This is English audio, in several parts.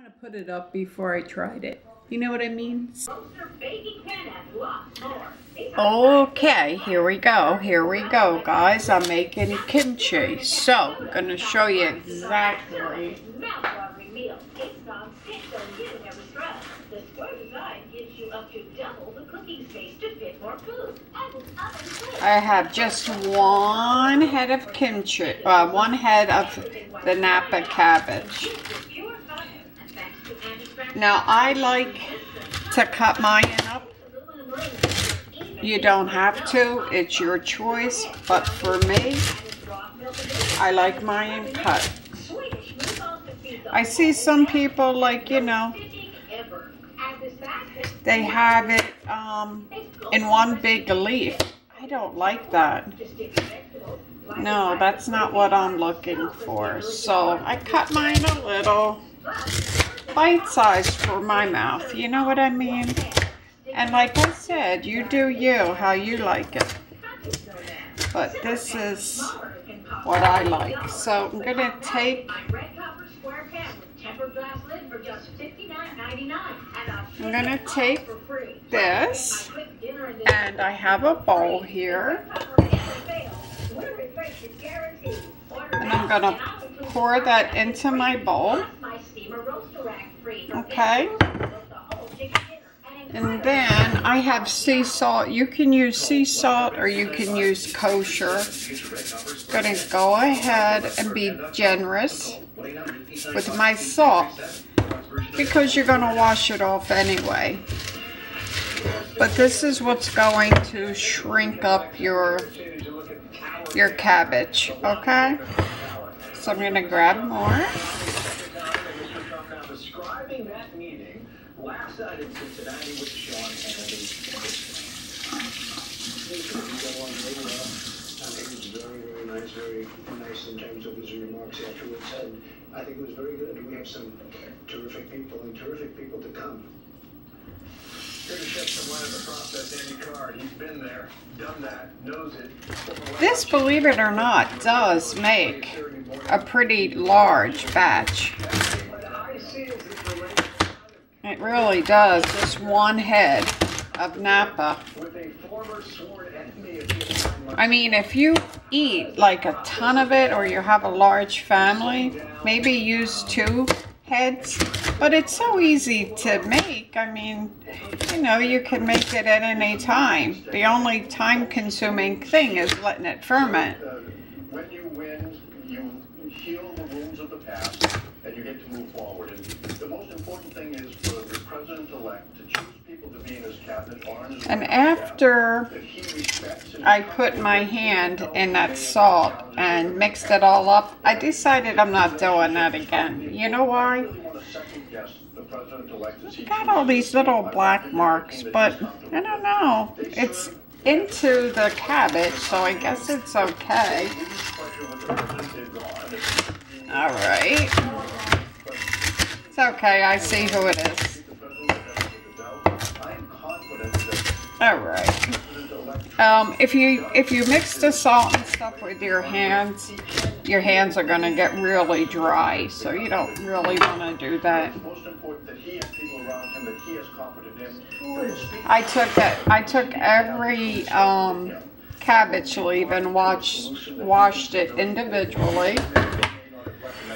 to put it up before I tried it. You know what I mean? Okay, here we go. Here we go, guys. I'm making kimchi. So, I'm going to show you exactly. I have just one head of kimchi, one head of the Napa cabbage. Now, I like to cut mine up. You don't have to, it's your choice, but for me, I like mine cut. I see some people, like, you know, they have it in one big leaf. I don't like that. No, that's not what I'm looking for. So I cut mine a little bite-sized for my mouth. You know what I mean? And like I said, you do you, how you like it. But this is what I like. So I'm going to take... I'm going to take this, and I have a bowl here, and I'm going to pour that into my bowl, okay, and then I have sea salt. You can use sea salt or you can use kosher. I'm going to go ahead and be generous with my salt, because you're going to wash it off anyway. But this is what's going to shrink up your cabbage, okay? So I'm going to grab more. Very nice in terms of his remarks afterwards, and I think it was very good. We have some terrific people and terrific people to come. Here to shed some light on the process, Andy Card. He's been there, done that, knows it. This, believe it or not, does make a pretty large batch. It really does. Just one head of Napa. I mean, if you eat like a ton of it, or you have a large family, maybe use 2 heads. But it's so easy to make. I mean, you know, you can make it at any time. The only time-consuming thing is letting it ferment. When you win, you heal the wounds of the past, and you get to move forward. And the most important thing is for the president-elect to choose people to be in his cabinet. And after I put my hand in that salt and mixed it all up, I decided I'm not doing that again. You know why? I got all these little black marks, but I don't know. It's into the cabbage, so I guess it's okay. All right. It's okay, I see who it is. All right. If you mix the salt and stuff with your hands are going to get really dry, so you don't really want to do that. I took every cabbage leaf and washed it individually.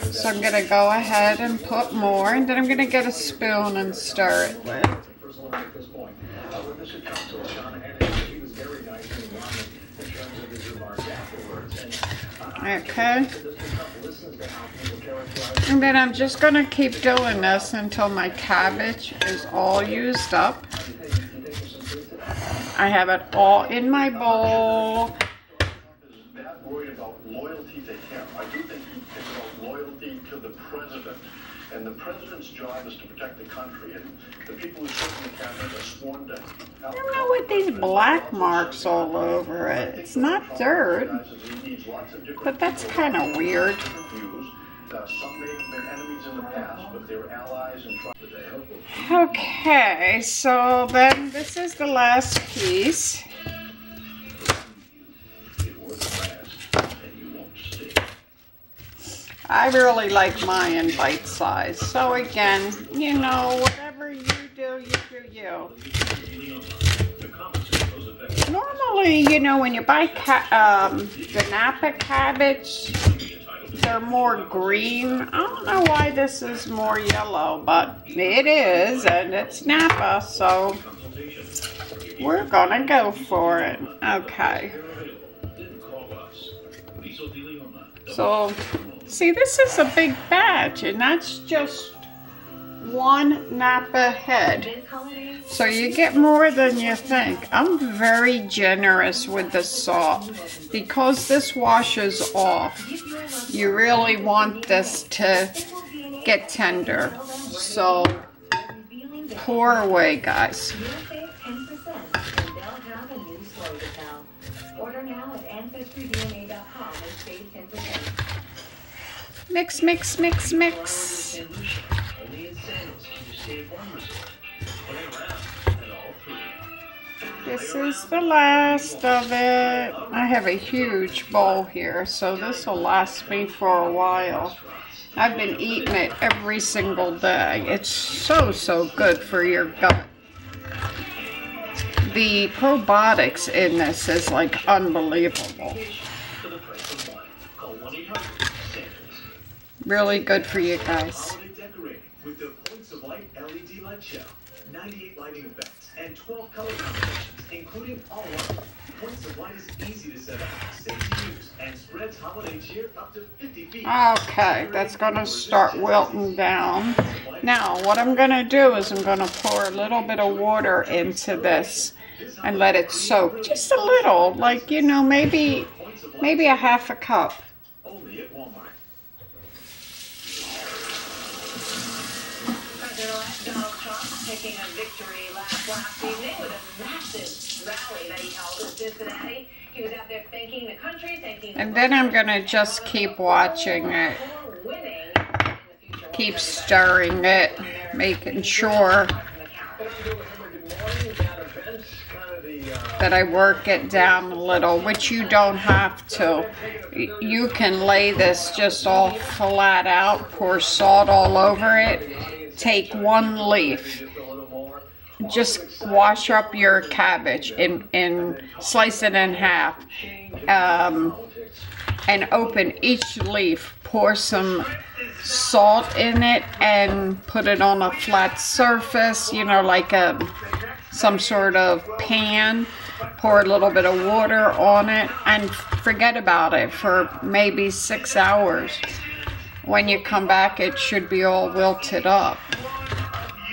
So I'm going to go ahead and put more, and then I'm going to get a spoon and stir it with. Okay. And then I'm just going to keep doing this until my cabbage is all used up. I have it all in my bowl. And the president's job is to protect the country, and the people who sit in the cabinet are sworn to help. I don't know what these black marks all over it. It's not dirt, but that's kind of weird. Okay, so then this is the last piece. I really like mine bite size. So again, you know, whatever you do, you do you. Normally, you know, when you buy the Napa cabbage, they're more green. I don't know why this is more yellow, but it is, and it's Napa, so we're gonna go for it. Okay. So, see, this is a big batch, and that's just one Napa head. So you get more than you think. I'm very generous with the salt because this washes off. You really want this to get tender. So pour away, guys. Mix, mix, mix, mix. This is the last of it. I have a huge bowl here, so this will last me for a while. I've been eating it every single day. It's so, so good for your gut. The probiotics in this is like unbelievable. Really good for you guys. 98 lighting effects and 12 color combinations, including all of them. Points of light is easy to set up, safe to use, and spreads holiday cheer up to 50 feet. Okay, that's going to start wilting down. Now, what I'm going to do is I'm going to pour a little bit of water into this and let it soak. Just a little, like, you know, maybe a half a cup. Only at Walmart. Taking a victory last evening with a massive rally that he held in Cincinnati. He was out there thanking the country, thanking the... And then I'm going to just keep watching it. Keep stirring it, making sure that I work it down a little, which you don't have to. You can lay this just all flat out, pour salt all over it, take one leaf. Just wash up your cabbage and slice it in half, and open each leaf. Pour some salt in it and put it on a flat surface, you know, like some sort of pan. Pour a little bit of water on it and forget about it for maybe 6 hours. When you come back, it should be all wilted up.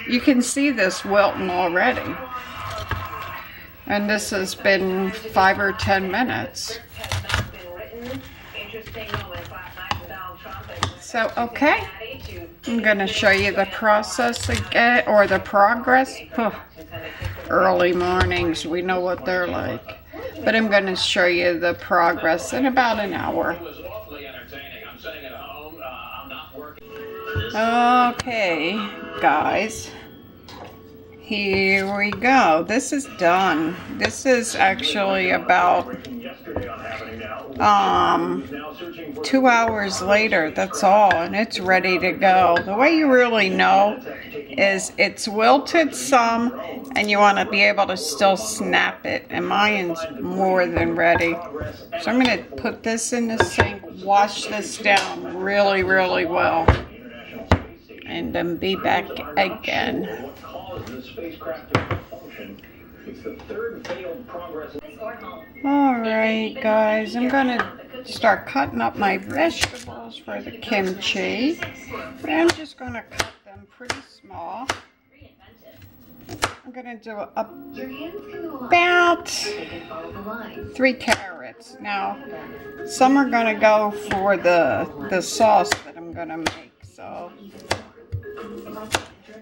You can see this wilting already. And this has been 5 or 10 minutes. So, okay. I'm going to show you the process again, or the progress. Early mornings, we know what they're like. But I'm going to show you the progress in about an hour. Okay, guys, here we go. This is done. This is actually about 2 hours later, that's all, and it's ready to go. The way you really know is it's wilted some, and you want to be able to still snap it, and mine's more than ready. So I'm going to put this in the sink, wash this down really, really well, and then be back again. Alright guys, I'm going to start cutting up my vegetables for the kimchi. I'm just going to cut them pretty small. I'm going to do about 3 carrots. Now, some are going to go for the sauce that I'm going to make. So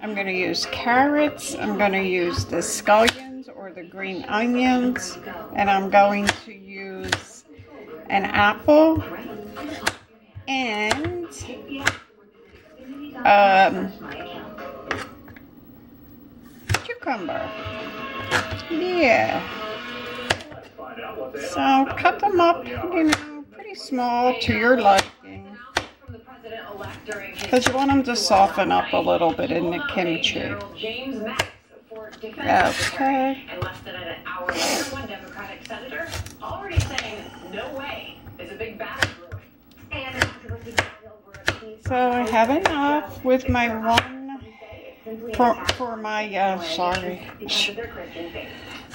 I'm going to use carrots, I'm going to use the scallions or the green onions, and I'm going to use an apple and cucumber. Yeah. So cut them up, you know, pretty small to your liking. because you want them to soften up a little bit in the kimchi. Okay. And less than an hour later, one Democratic senator already saying, no way, is a big battle brewing. So I have enough with my one for my sorry.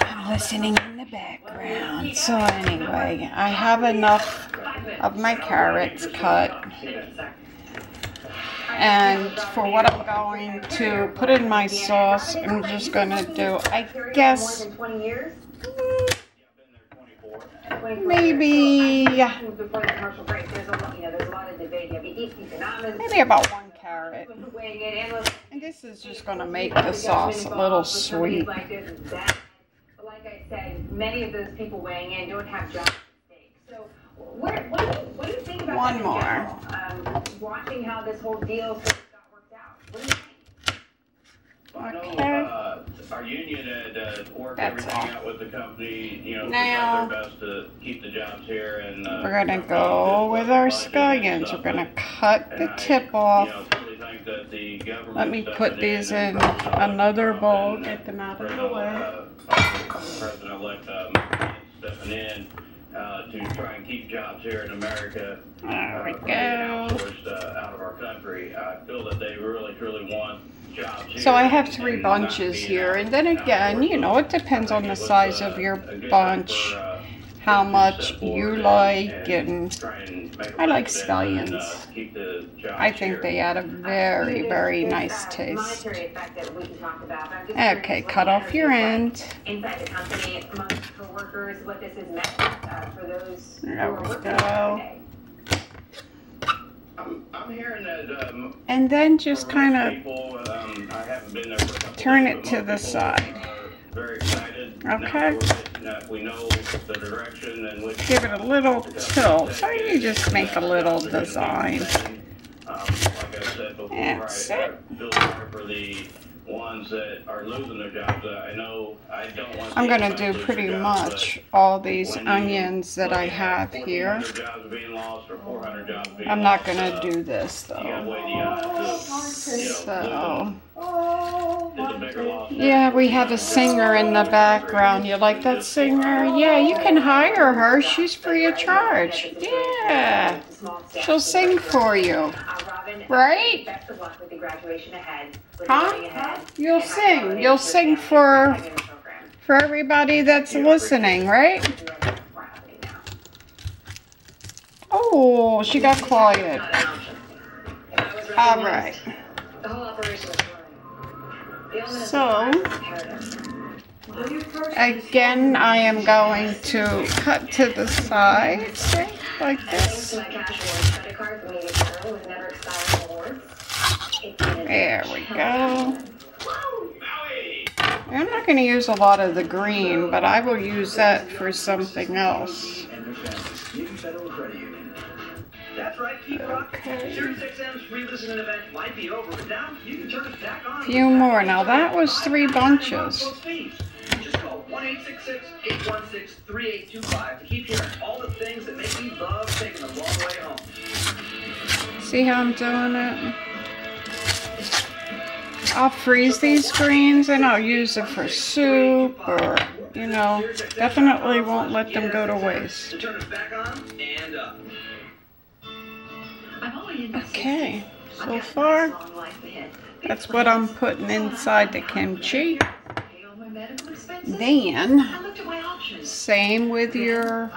I'm listening in the background. So anyway, I have enough of my carrots cut. And for what I'm going to put in my sauce, I'm just going to do, I guess, maybe about 1 carrot. And this is just going to make the sauce a little sweet. Like I said, many of those people weighing in don't have jobs at stake. So what do you think about one more? Watching how this whole deal got worked out. What do you think? Okay. Our union had worked That's everything all. out with the company, you know, Now, to try their best to keep the jobs here. And we're going to go with our scallions. We're going to cut the tip off. Let me put these in another bowl, get them out of the way. President-elect stepping in to try and keep jobs here in America. There we go. Out of our country. I feel that they really, truly want jobs here. So I have 3 bunches here, and then again, you know, it depends on the size of your bunch, how much you like, and I like scallions. I think they add a very, very nice taste. Okay, cut off your end. Inside the company, amongst co-workers, what this has meant for those There we go. I'm hearing that, and then just kind of I haven't been there for a couple turn days, it but to the most side. people are very excited. Okay. Now we know the direction in which Give it a little tilt. So you just make a little design. Like I said before, That's I it. feel sorry for the ones that are losing their jobs. I know I don't want. I'm going to do pretty much all these onions that I have here. I'm not going to do this though. So, yeah, we have a singer in the background. You like that singer? Yeah, you can hire her. She's free of charge. Yeah, she'll sing for you. Right? Huh? You'll sing. You'll sing for everybody that's listening, right? Oh, she got quiet. All right. So, again, I am going to cut to the sides like this. There we go. I'm not going to use a lot of the green, but I will use that for something else. Okay. A few more. Now that was 3 bunches. Just call 1-866-816-3825 to keep hearing all the things that make you love taking a long way home. See how I'm doing it? I'll freeze these greens and I'll use them for soup or, you know, definitely won't let them go to waste. Turn it back on and up. Okay, so far, that's what I'm putting inside the kimchi. Then, same with your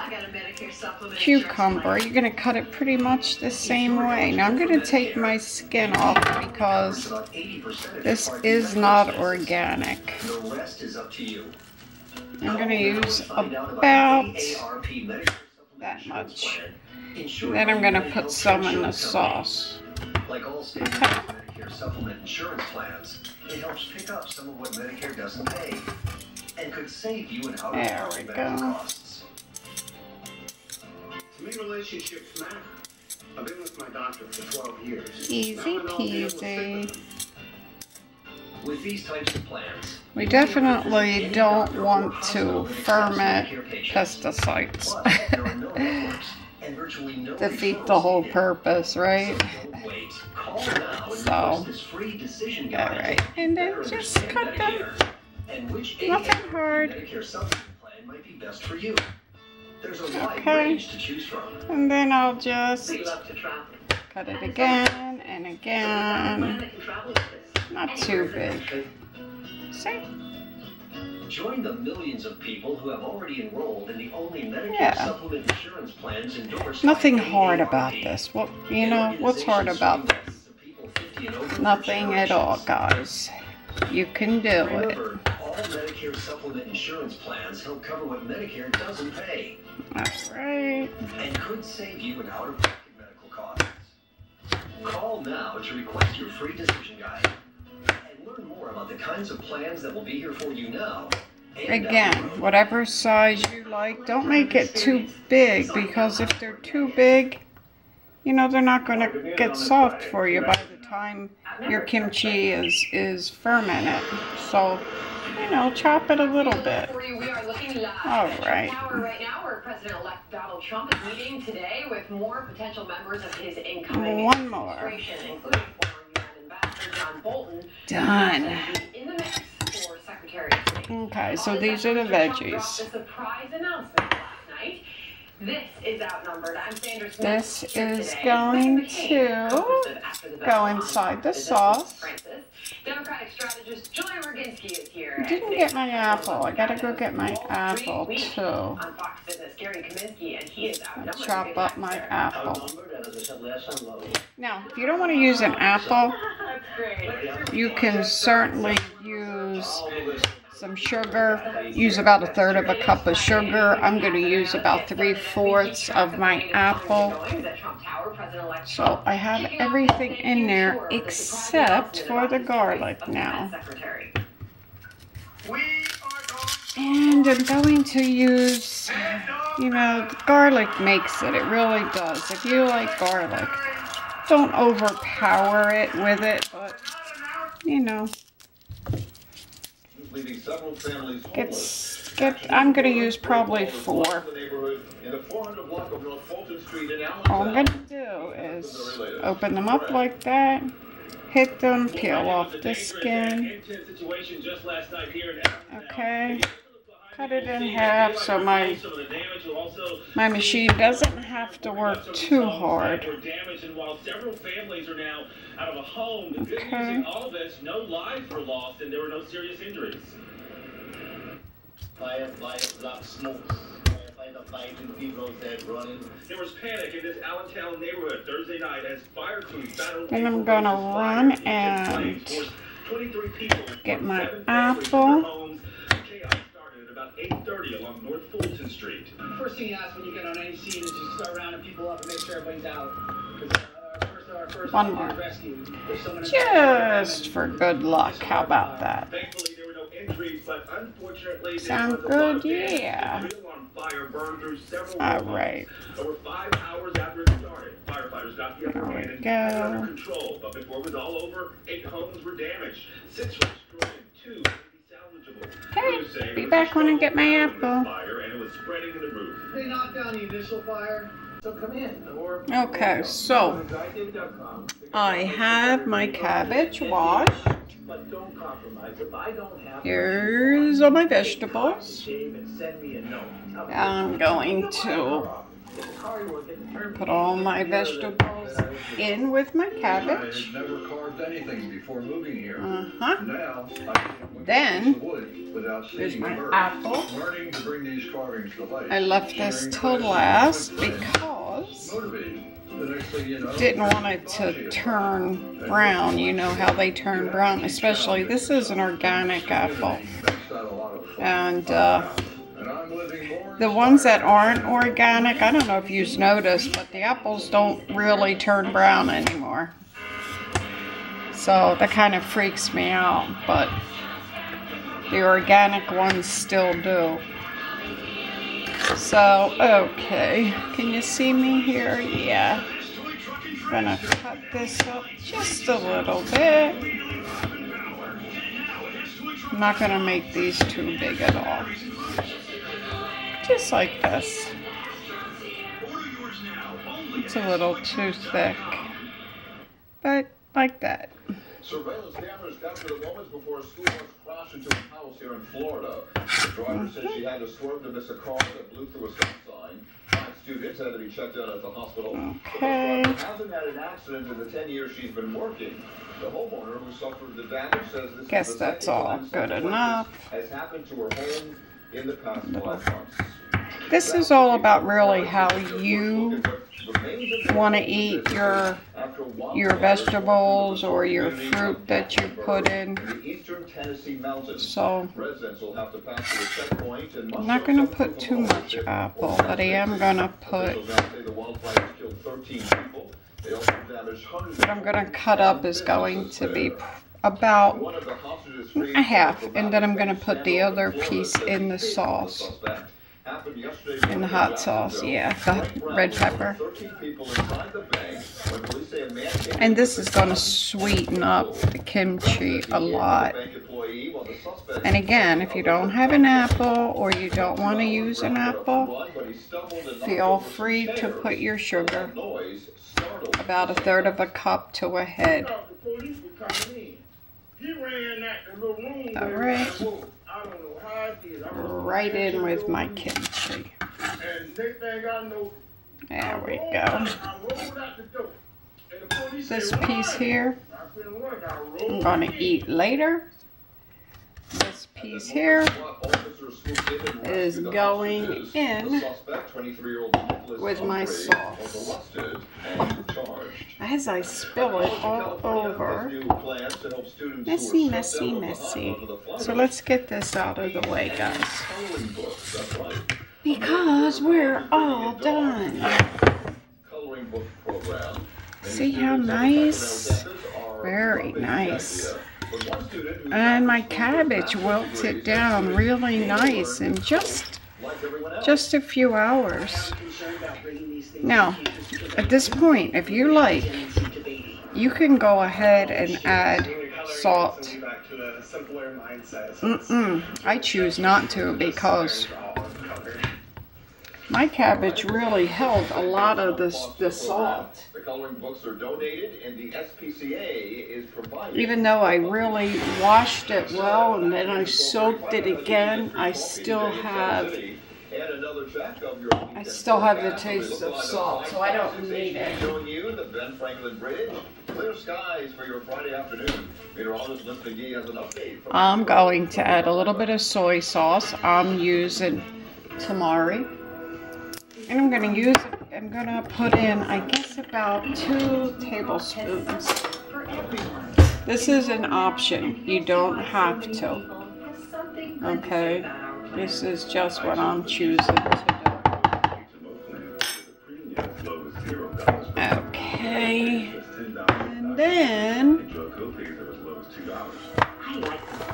cucumber. You're going to cut it pretty much the same way. Now I'm going to take my skin off because this is not organic. I'm going to use about that much. Then I'm going to put some in the sauce. Like all state Medicare supplement insurance plans, it helps pick up some of what Medicare doesn't pay and could save you in out-of-pocket medical costs. To me, relationships matter. I've been with my doctor for 12 years. Easy peasy. With these types of plans, we definitely don't want to ferment pesticides. and virtually no defeat the whole purpose, right? Don't wait. Call now and So, request this free decision guide. alright, and then just cut them. And which Nothing hard. Medicare supplement plan might be best for you. There's a wide Okay. range to choose from. And then I'll just We love to travel. cut it again and Plan again. that can travel with us. Not too big. See? Join the millions of people who have already enrolled in the only Medicare Yeah. supplement insurance plans endorsed. Nothing by hard AARP. about this. What, you know, what's hard about this? Nothing at all, guys. You can do it. Remember, all Medicare supplement insurance plans help cover what Medicare doesn't pay Alright. and could save you an out-of-pocket medical costs. Call now to request your free decision guide and learn more about the kinds of plans that will be here for you now. and Again, down the road. whatever size you like, don't make it too big, because if they're too big, you know, they're not going to get soft for you by the time your kimchi is firm in it. So, you know, chop it a little bit. For you, we are looking live. All right. Tower right now, where President-elect Donald Trump is meeting today with more potential members of his incoming One more. administration, including former UN Ambassador John Bolton. Done. In the mix for Secretary of State. Okay, so these are the veggies. Trump dropped a surprise announcement last night. This is outnumbered. I'm Sandra Smith. This here is today. going With McCain, to hosted after the go bell inside the on sauce. Francis. Democratic strategist Joy Roginski is here. I didn't get my apple. I gotta go get my apple too. On Fox Business, Gary Kaminsky, and he is outnumbered. Chop up my apple. Outnumbered, and as I said last time, low. Now, if you don't want to use an apple, That's great. you can certainly use some sugar. Use about 1/3 of a cup of sugar. I'm going to use about 3/4 of my apple. So I have everything in there except for the garlic now. And I'm going to use, you know, garlic makes it. It really does. If you like garlic, don't overpower it with it, but, you know, Leaving several families homeless. I'm going to use probably 4. In the 400 block of North Fulton Street in All I'm going to do is open them up like that, hit them, peel off the skin, okay, cut it in half so my machine doesn't have to work too hard. Okay. All this, no lives were lost and there were no serious injuries. Fire, black smoke. Fighting, people outside running. There was panic in this Allentown neighborhood Thursday night as fire crews battled. And I'm gonna run and 23 people get my from 7 families apple. in their homes. Chaos started at about 8:30 along North Fulton Street. First thing you ask when you get on any scene is you start rounding people up and make sure everybody's out. Because our first One more. rescue, there's someone Just for good luck. How about that? Thankfully, there were no injuries, but unfortunately, Sound there was a lot of good? damage. Yeah. The real on fire burned through several All homes. right. Over 5 hours after it started, firefighters got the upper There we hand and had it go. under control. But before it was all over, 8 homes were damaged, 6 were destroyed, and 2 may be salvageable. Okay, Crews say be there was back when I strong get my fire in this apple. fire, and it was spreading to the roof. They knocked down the initial fire, so come in. Or Okay, so I have my cabbage washed. But don't compromise. If I don't have Here's all my vegetables. Dave and send me a note. I'm going to put all my vegetables in with my cabbage. I had never carved anything before moving here. Uh-huh. Now, I can Then, the wood without here's seeing my the bird. apple. Learning to bring these carvings to life. I left this till last because Motivated. The next thing you know, didn't want it to turn brown. You know how they turn brown, especially this is an organic apple. And I'm living more the ones that aren't organic, I don't know if you've noticed, but the apples don't really turn brown anymore. So that kind of freaks me out, but the organic ones still do. So, okay, can you see me here? Yeah. I'm gonna cut this up just a little bit. I'm not gonna make these too big at all. Just like this. It's a little too thick, but like that. Surveillance cameras captured the moments before a school bus crashed into a house here in Florida. The driver said she had to swerve to miss a car that blew through a stop sign. 5 students had to be checked out at the hospital. Okay. The bus driver hasn't had an accident in the 10 years she's been working. The homeowner who suffered the damage says this Guess is the that's second all time good something like enough. this has happened to her home in the past 5 months. This is all about really how you want to eat your vegetables or your fruit that you put in. So I'm not going to put too much apple, but I am going to put what I'm going to cut up is going to be about a half, and then I'm going to put the other piece in the sauce. In the hot sauce, yeah, the red pepper. And this is going to sweeten up the kimchi a lot. And again, if you don't have an apple or you don't want to use an apple, feel free to put your sugar about 1/3 of a cup to a head. Alright. Right in with my kimchi. There we go. This piece here, I'm going to eat later. This piece here is going in with my sauce. As I spill it all over. Messy, messy, messy. So let's get this out of the way, guys. Because we're all done. See how nice? Very nice. And my cabbage wilted down really nice in just a few hours. Now, at this point, if you like, you can go ahead and add salt. I choose not to because my cabbage really held a lot of the salt. Even though I really washed it well and then I soaked it again, I still have the taste of salt, so I don't need it. I'm going to add a little bit of soy sauce. I'm using tamari. And I'm going to put in, I guess, about 2 tablespoons. This is an option. You don't have to. Okay? This is just what I'm choosing to do. Okay. And then,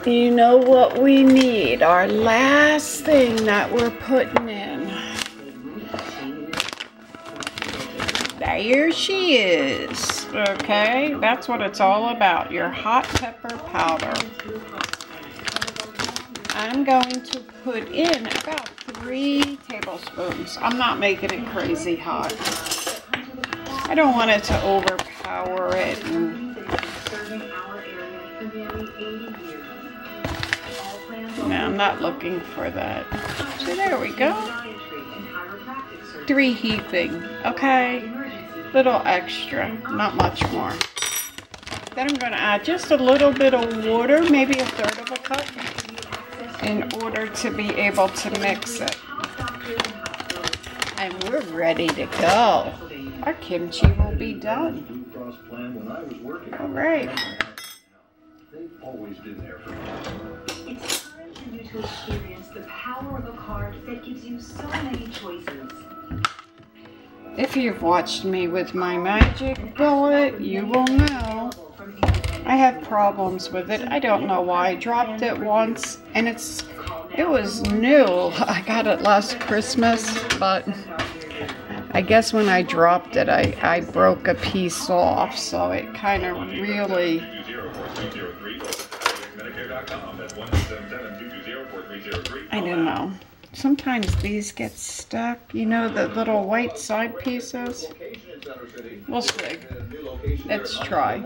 you know what we need? Our last thing that we're putting in. There she is. Okay, that's what it's all about, your hot pepper powder. I'm going to put in about 3 tablespoons. I'm not making it crazy hot. I don't want it to overpower it. No, I'm not looking for that. So there we go. 3 heaping. Okay. Little extra, not much more. Then I'm going to add just a little bit of water, maybe 1/3 of a cup, in order to be able to mix it. And we're ready to go. Our kimchi will be done. All right. They've always been there for me. It's time for you to experience the power of a card that gives you so many choices. If you've watched me with my magic bullet, you will know I have problems with it. I don't know why. I dropped it once, and it was new. I got it last Christmas, but I guess when I dropped it, I broke a piece off, so it kind of really... I don't know. Sometimes these get stuck, you know, the little white side pieces. We'll see. Let's try.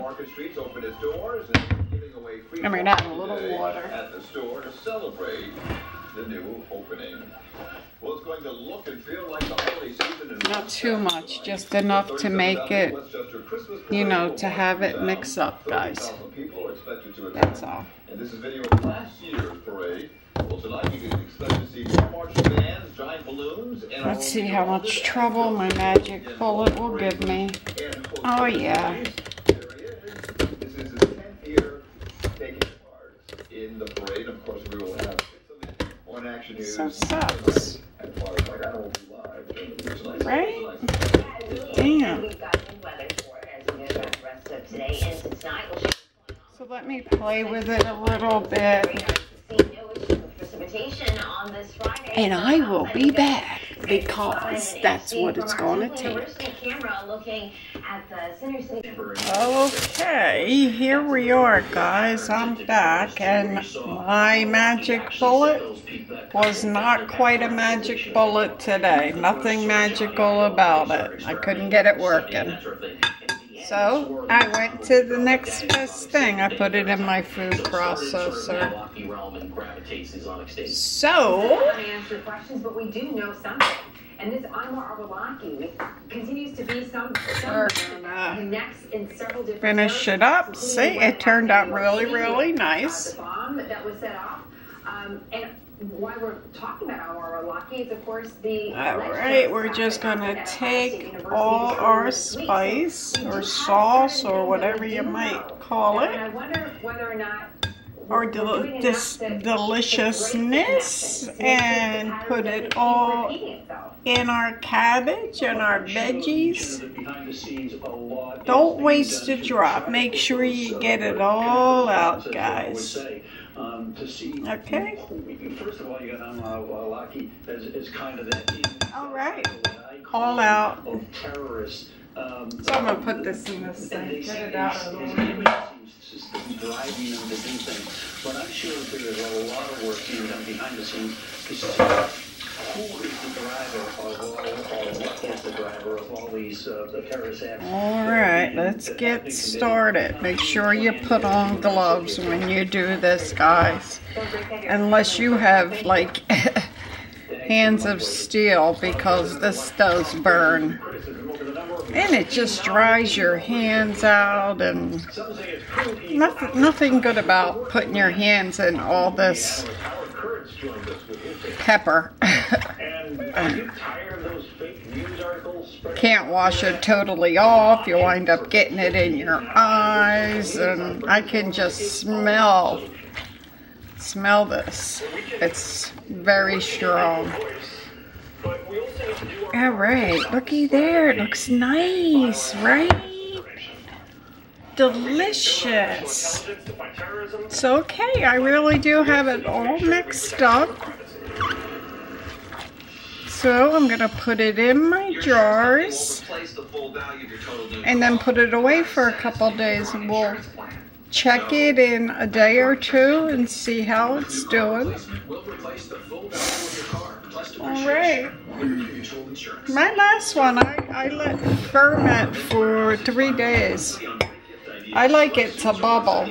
I mean, add a little water. At the store to celebrate the new opening. Well, it's going to look and feel like the holiday season. Not too much, just enough to make it, you know, to have it mix up, guys. That's all. And this is video of last year's parade. Well, tonight you can expect to see more marching bands, giant balloons, and let's see how much trouble my magic bullet will give me. Oh yeah. There he is. This is his 10th year taking part in the parade. Of course, we will have one action news. So sucks. Right? Damn. So let me play with it a little bit. And I will be back because that's what it's going to take. Okay, here we are, guys. I'm back, and my magic bullet was not quite a magic bullet today. Nothing magical about it. I couldn't get it working. So I went to the next best thing. I put it in my food processor. So, but we do know something. And this Imar Arvalaki continues to be next in several different finish it up. See, it turned out really, really nice. The bomb that was set off. And why we're talking about Imar Arvalaki is, of course, the. All right, we're just gonna take all our spice or sauce or whatever you might call it. And I wonder whether or not. Or this deliciousness, and put it all in our cabbage and our veggies. Don't waste a drop. Make sure you get it all out, guys. Okay? First of all, you got Arvalaki as kind of that. All right. All out. Of terrorists. So I'm going to put this in the sink. Get it out of the way. Driving them to do things, but I'm sure that there's a lot of work being done behind the scenes to see who is the driver of all, or what is the driver of all these the terrorist acts. All right, let's get started. Make sure you put on gloves when you do this, guys. Unless you have like hands of steel, because this does burn. And it just dries your hands out, and nothing good about putting your hands in all this pepper. Can't wash it totally off. You wind up getting it in your eyes, and I can just smell this. It's very strong. All right, looky there. It looks nice, right? Delicious. It's okay. I really do have it all mixed up. So I'm going to put it in my jars and then put it away for a couple days, and we'll check it in a day or two and see how it's doing. All right. My last one, I let ferment for 3 days. I like it to bubble.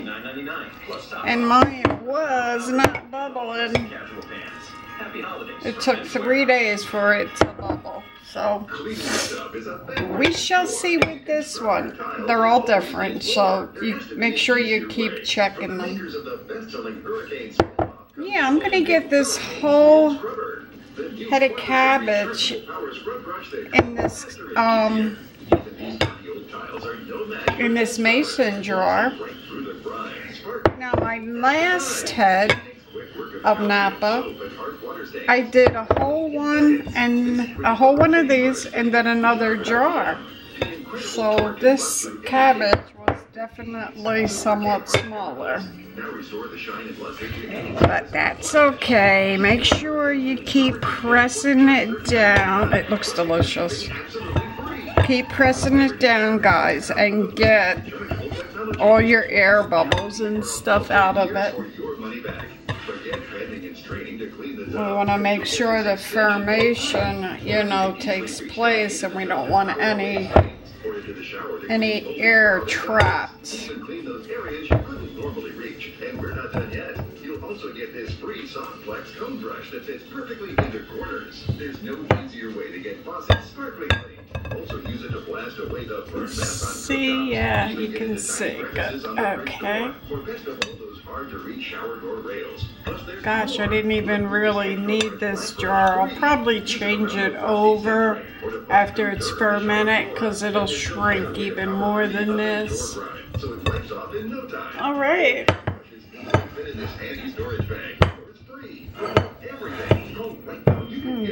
And mine was not bubbling. It took 3 days for it to bubble. So we shall see with this one. They're all different, so you make sure you keep checking them. Yeah, I'm gonna get this whole head of cabbage in this mason jar. Now my last head of Napa, I did a whole one of these and then another jar. So this cabbage was definitely somewhat smaller. But that's okay. Make sure you keep pressing it down. It looks delicious. Keep pressing it down, guys, and get all your air bubbles and stuff out of it. We want to make sure the fermentation, takes place, and we don't want any any air trapped. Clean those areas you couldn't normally reach. And we're not done yet. You'll also get this free Softplex comb brush that fits perfectly into corners. There's no easier way to get faucets sparkly clean. Also use it to blast away the burn mass on See, yeah, you can see. Good. Okay. Or best of all, those hard to reach shower door rails. Gosh, I didn't even really need this jar. I'll probably change it over after it's fermented because it'll shrink even more than this. All right.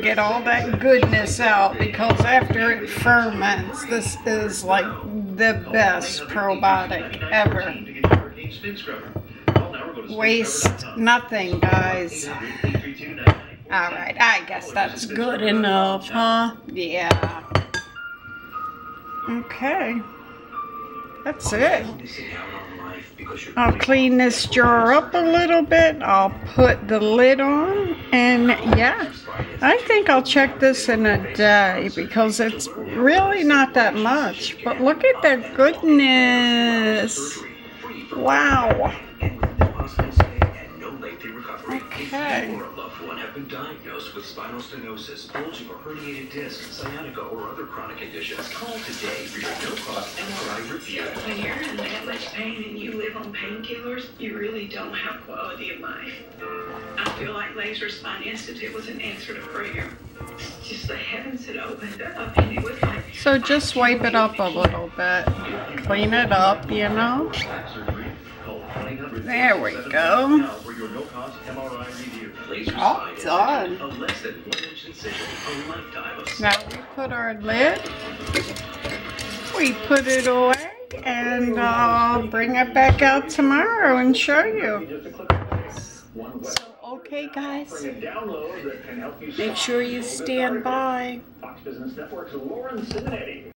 Get all that goodness out because after it ferments, this is like the best probiotic ever. Waste nothing, guys. Alright, I guess that's good enough, huh? Yeah. Okay. That's it. I'll clean this jar up a little bit. I'll put the lid on. And yeah, I think I'll check this in a day because it's really not that much. But look at the goodness. Wow. Okay. Or a loved one have been diagnosed with spinal stenosis, bulging or herniated disc, sciatica, or other chronic conditions. Call today for your no-cost MRI review. When you're in that much pain and you live on painkillers, you really don't have quality of life. I feel like Laser Spine Institute was an answer to prayer. It's just the heavens had opened up and it was like... So just wipe it up a little bit. Clean it up, you know. There we go. All done. Now we put our lid, we put it away, and I'll bring it back out tomorrow and show you. So, okay guys, make sure you stand by. Fox Business Network's Lauren Simonetti.